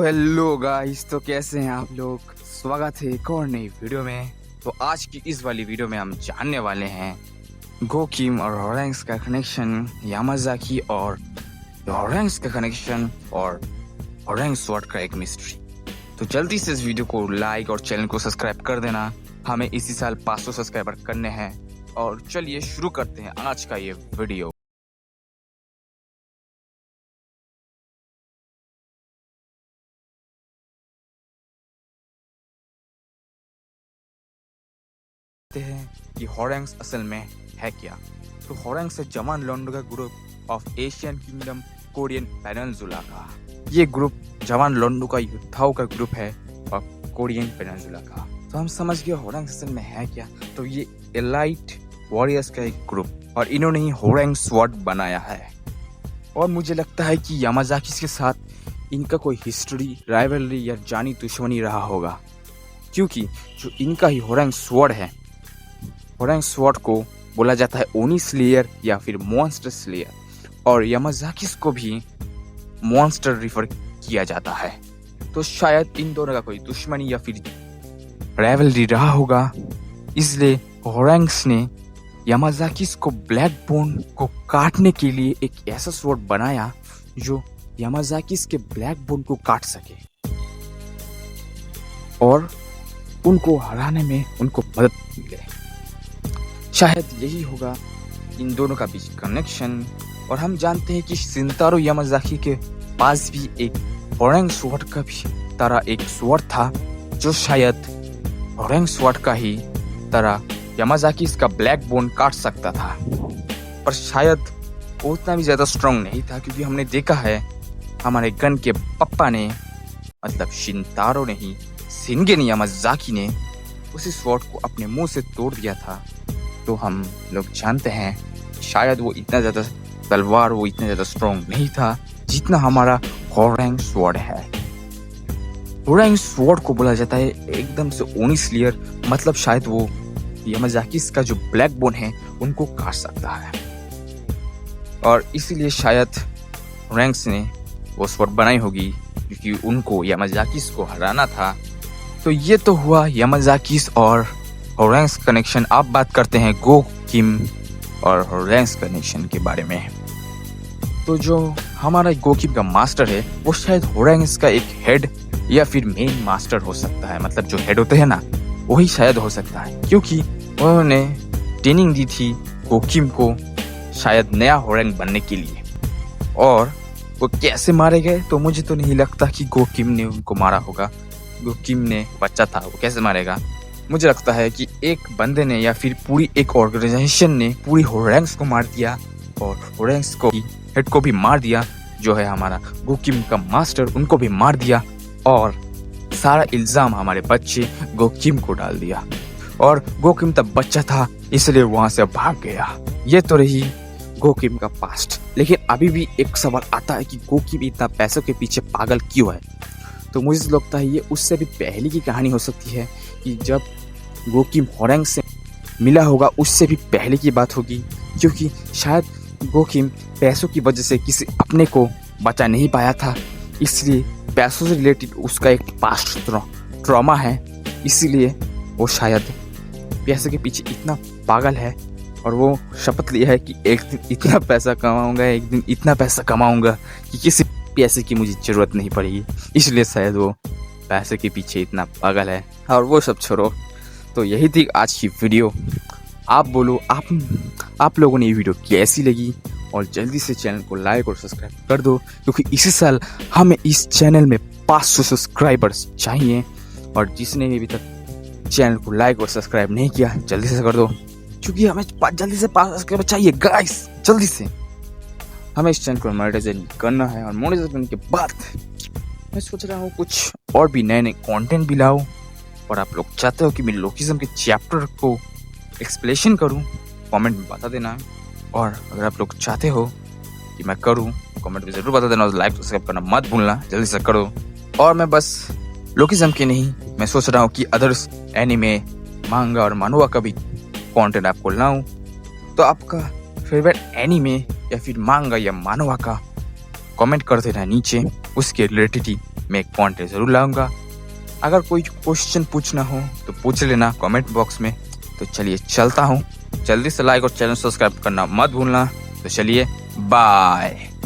Hello guys, तो कैसे हैं आप लोग। स्वागत है एक और नई वीडियो में। तो आज की इस वाली वीडियो में हम जानने वाले हैं गोकिम और होरेंग्स का कनेक्शन, यामाजाकी और होरेंग्स का कनेक्शन और होरेंग्स स्वॉर्ड का एक मिस्ट्री। तो जल्दी से इस वीडियो को लाइक और चैनल को सब्सक्राइब कर देना। हमें इसी साल 500 सब्सक्राइबर करने हैं। और चलिए शुरू करते हैं आज का ये वीडियो। हैं कि होरेंग्स असल में है क्या। तो होरेंग्स है जवान लॉन्डो का group of Asian kingdom Korean peninsula का। ये ग्रुप जवान लॉन्डो का योद्धाओं का ग्रुप है और कोरियन पेनिनसुला का। तो हम समझ गए होरेंग्स असल में है क्या। तो ये एलाइट वॉरियर्स का एक ग्रुप और इन्होंने ही होरेंग्स स्वॉर्ड बनाया है। और मुझे लगता है कि यामाजाकी के साथ इनका कोई हिस्ट्री, राइवलरी या जानी दुश्मनी रहा होगा, क्योंकि जो इनका ही होरेंग्स स्वॉर्ड है, होरेंग्स स्वॉर्ड को बोला जाता है ओनी स्लेयर या फिर मॉन्स्टर स्लेयर, और यामाजाकी को भी मॉन्स्टर रिफर किया जाता है। तो शायद इन दोनों का कोई दुश्मनी या फिर राइवलरी रहा होगा, इसलिए होरेंग्स ने यामाजाकी को ब्लैक बोन को काटने के लिए एक ऐसा स्वॉर्ड बनाया जो यामाजाकी के ब्लैक बोन को काट सके और उनको हराने में उनको मदद मिले। शायद यही होगा इन दोनों का बीच कनेक्शन। और हम जानते हैं कि शिनतारो यामाजाकी के पास भी एक होरेंग्स स्वॉर्ड का भी तरह एक स्वॉर्ड था, जो शायद होरेंग्स स्वॉर्ड का ही तरह यामाजाकी का ब्लैक बोन काट सकता था, पर शायद वो उतना भी ज्यादा स्ट्रांग नहीं था, क्योंकि हमने देखा है हमारे गन के पप्पा ने, मतलब शिनतारो ने ही, शिनगेन यामाजाकी ने उसी स्वॉर्ड को अपने मुंह से तोड़ दिया था। तो हम लोग जानते हैं शायद वो इतना ज्यादा तलवार, वो इतना ज्यादा स्ट्रांग नहीं था जितना हमारा होरेंग्स स्वॉर्ड है। होरेंग्स स्वॉर्ड को बोला जाता है एकदम से ओनी स्लेयर, मतलब शायद वो यामाजाकी का जो ब्लैक बोन है उनको काट सकता है, और इसीलिए शायद होरेंग्स ने वो स्वॉर्ड बनाई होगी, क्योंकि उनको यामाजाकी को हराना था। तो ये तो हुआ यामाजाकी और होरेंग्स कनेक्शन। अब बात करते हैं गोकिम और होरेंग्स कनेक्शन के बारे में। तो जो हमारा गोकिम का मास्टर है वो शायद होरेंग्स का एक हेड या फिर मेन मास्टर हो सकता है, मतलब जो हेड होते हैं ना, वही शायद हो सकता है, क्योंकि उन्होंने ट्रेनिंग दी थी गोकिम को शायद नया होरेंग बनने के लिए। और वो कैसे मारे गए, तो मुझे तो नहीं लगता कि गोकिम ने उनको मारा होगा। गोकिम ने बच्चा था, वो कैसे मारेगा। मुझे लगता है कि एक बंदे ने या फिर पूरी एक ऑर्गेनाइजेशन ने पूरी होरेंग्स को मार दिया और होरेंग्स को हेड को भी मार दिया, जो है हमारा गोकिम का मास्टर, उनको भी मार दिया, और सारा इल्जाम हमारे बच्चे गोकिम को डाल दिया। और गोकिम तब बच्चा था, इसलिए वहां से भाग गया। ये तो रही गोकिम का पास्ट। लेकिन अभी भी एक सवाल आता है कि गोकिम इतना पैसों के पीछे पागल क्यों है। तो मुझे लगता है ये उससे भी पहले की कहानी हो सकती है, कि जब गोकिम होरेंग्स से मिला होगा उससे भी पहले की बात होगी, क्योंकि शायद गोकिम पैसों की वजह से किसी अपने को बचा नहीं पाया था, इसलिए पैसों से रिलेटेड उसका एक पास्ट ट्रॉमा है, इसीलिए वो शायद पैसे के पीछे इतना पागल है। और वो शपथ लिया है कि एक दिन इतना पैसा कमाऊंगा, एक दिन इतना पैसा कमाऊंगा कि किसी पैसे की मुझे जरूरत नहीं पड़ेगी, इसलिए शायद वो पैसे के पीछे इतना पागल है। और वो सब छोड़ो, तो यही थी आज की वीडियो। आप बोलो, आप लोगों ने ये वीडियो कैसी लगी, और जल्दी से चैनल को लाइक और सब्सक्राइब कर दो, क्योंकि इसी साल हमें इस चैनल में 500 सब्सक्राइबर्स चाहिए। और जिसने भी अभी तक चैनल को लाइक और सब्सक्राइब नहीं किया, जल्दी से कर दो, क्योंकि हमें जल्दी से 500 सब्सक्राइबर चाहिए गाइस, जल्दी से। हमें इस चैनल को मोनेटाइजेशन करना है, और मोनेटाइजेशन करने के बाद मैं सोच रहा हूँ कुछ और भी नए कंटेंट भी लाऊं। और आप लोग चाहते हो कि मैं लोकिज्म के चैप्टर को एक्सप्लेनेशन करूं, कमेंट में बता देना। और अगर आप लोग चाहते हो कि मैं करूं, कमेंट में जरूर बता देना, और लाइक सब्सक्राइब करना मत भूलना, जल्दी से करो। और मैं बस लोकिज्म के नहीं, मैं सोच रहा हूँ कि अदर्स एनिमे, मांगा और मानुआ का भी कंटेंट आपको लाऊं। तो आपका फेवरेट एनिमे या फिर मांगा या मानुआ का कमेंट कर देना नीचे, उसके रिलेटेड ही मैं एक पॉइंट जरूर लाऊंगा। अगर कोई क्वेश्चन पूछना हो तो पूछ लेना कमेंट बॉक्स में। तो चलिए चलता हूँ, जल्दी से लाइक और चैनल सब्सक्राइब करना मत भूलना। तो चलिए बाय।